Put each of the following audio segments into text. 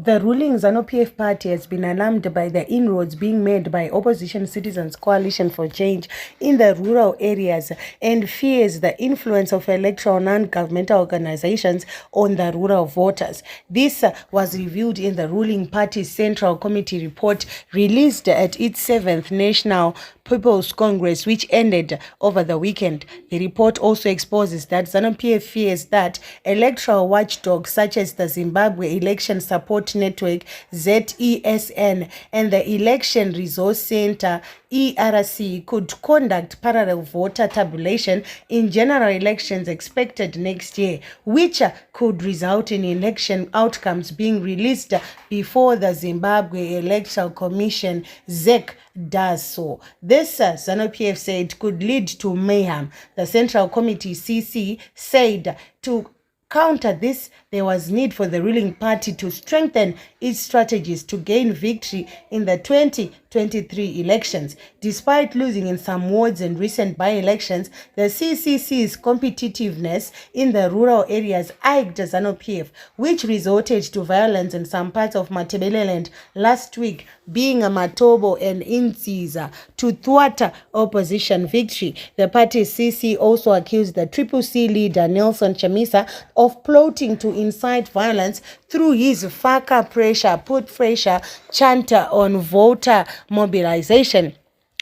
The ruling Zanu-PF party has been alarmed by the inroads being made by Opposition Citizens Coalition for Change in the rural areas and fears the influence of electoral non-governmental organizations on the rural voters. This was revealed in the ruling party's Central Committee report released at its 7th National People's Congress, which ended over the weekend. The report also exposes that Zanu-PF fears that electoral watchdogs such as the Zimbabwe Election Support Network ZESN and the Election Resource Center ERC could conduct parallel voter tabulation in general elections expected next year, which could result in election outcomes being released before the Zimbabwe Electoral Commission ZEC does so. This, Zanu-PF said, could lead to mayhem. The Central Committee CCC said to counter this, there was need for the ruling party to strengthen its strategies to gain victory in the 2023 elections. Despite losing in some wards in recent by-elections, the CCC's competitiveness in the rural areas egged Zanu-PF, which resorted to violence in some parts of Matabeleland last week, being a Matobo and Insiza, to thwart opposition victory. The party's CC also accused the CCC leader Nelson Chamisa of plotting to incite violence through his Faka pressure, put pressure chanter on voter mobilization.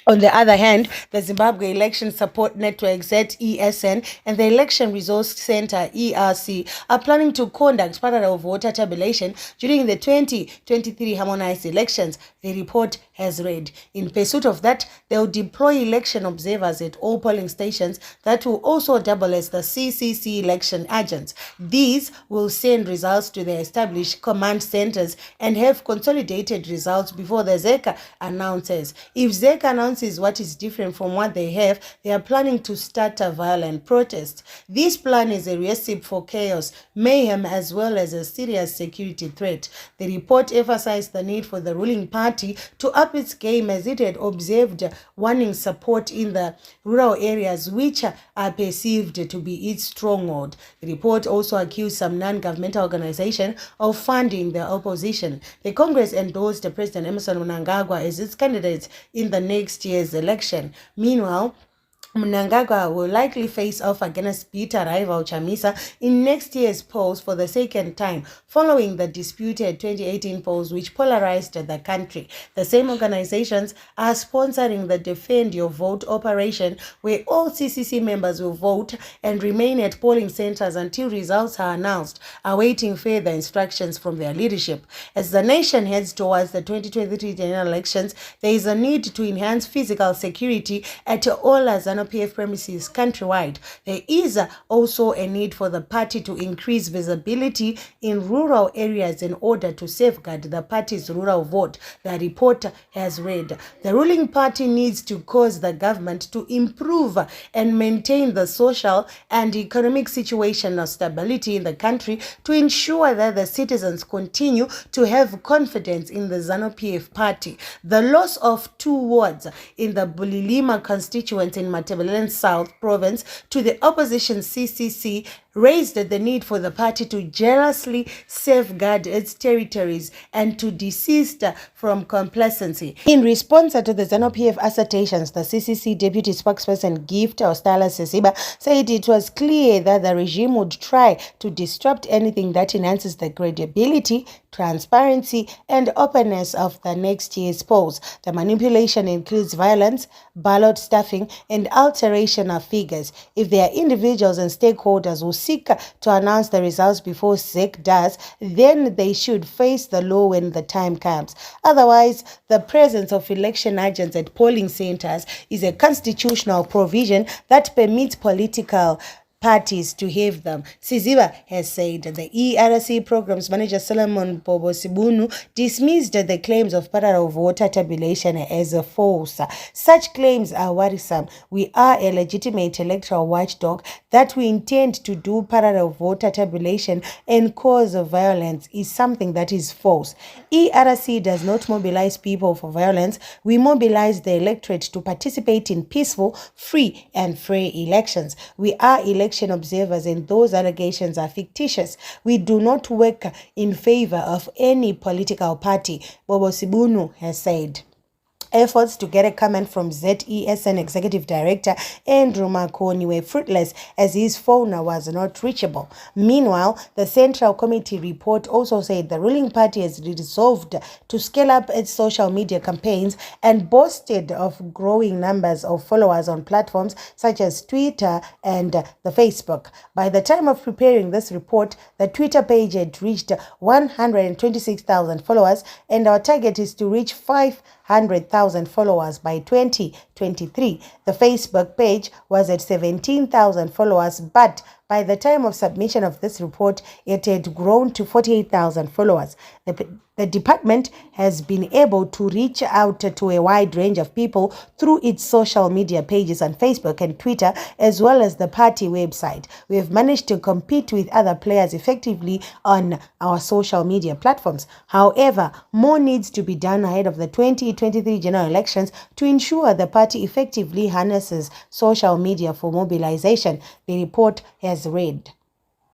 On the other hand, the Zimbabwe Election Support Network ZESN and the Election Resource Center ERC are planning to conduct parallel voter tabulation during the 2023 harmonized elections, the report has read. In pursuit of that, they will deploy election observers at all polling stations that will also double as the CCC election agents. These will send results to the established command centers and have consolidated results before the ZEC announces. If ZEC announces what is different from what they have, they are planning to start a violent protest. This plan is a recipe for chaos, mayhem, as well as a serious security threat. The report emphasized the need for the ruling party to up its game as it had observed wanting support in the rural areas which are perceived to be its stronghold. The report also accused some non-governmental organizations of funding the opposition. The Congress endorsed President Emmerson Mnangagwa as its candidate in the next year's election. Meanwhile, Mnangagwa will likely face off against bitter rival Chamisa in next year's polls for the second time, following the disputed 2018 polls which polarized the country. The same organizations are sponsoring the Defend Your Vote operation, where all CCC members will vote and remain at polling centers until results are announced, awaiting further instructions from their leadership. As the nation heads towards the 2023 general elections, there is a need to enhance physical security at all Zanu-PF premises countrywide. There is also a need for the party to increase visibility in rural areas in order to safeguard the party's rural vote, the report has read. The ruling party needs to cause the government to improve and maintain the social and economic situation of stability in the country to ensure that the citizens continue to have confidence in the Zanu-PF party. The loss of 2 wards in the Bulilima constituency in Matabeleland South Province to the opposition CCC raised the need for the party to jealously safeguard its territories and to desist from complacency. In response to the Zanu-PF assertions, the CCC deputy spokesperson Gift Ostala Sesiba said it was clear that the regime would try to disrupt anything that enhances the credibility, transparency, and openness of the next year's polls. The manipulation includes violence, ballot stuffing, and alteration of figures. If there are individuals and stakeholders who seek to announce the results before ZEC does, then they should face the law when the time comes. Otherwise, the presence of election agents at polling centers is a constitutional provision that permits political parties to have them. Siziba has said the ERC programs manager Solomon Bobosibunu dismissed the claims of parallel voter tabulation as a false. Such claims are worrisome. We are a legitimate electoral watchdog. That we intend to do parallel voter tabulation and cause of violence is something that is false. ERC does not mobilize people for violence. We mobilize the electorate to participate in peaceful, free and fair elections. We are elected election observers, and those allegations are fictitious. We do not work in favor of any political party, Bobo Sibunu has said. Efforts to get a comment from ZESN Executive Director Andrew Makoni were fruitless as his phone was not reachable. Meanwhile, the Central Committee report also said the ruling party has resolved to scale up its social media campaigns and boasted of growing numbers of followers on platforms such as Twitter and the Facebook. By the time of preparing this report, the Twitter page had reached 126,000 followers, and our target is to reach 500,000 followers by 2023. The Facebook page was at 17,000 followers, but by the time of submission of this report, it had grown to 48,000 followers. The department has been able to reach out to a wide range of people through its social media pages on Facebook and Twitter, as well as the party website. We have managed to compete with other players effectively on our social media platforms. However, more needs to be done ahead of the 2023 general elections to ensure the party effectively harnesses social media for mobilization, the report has read.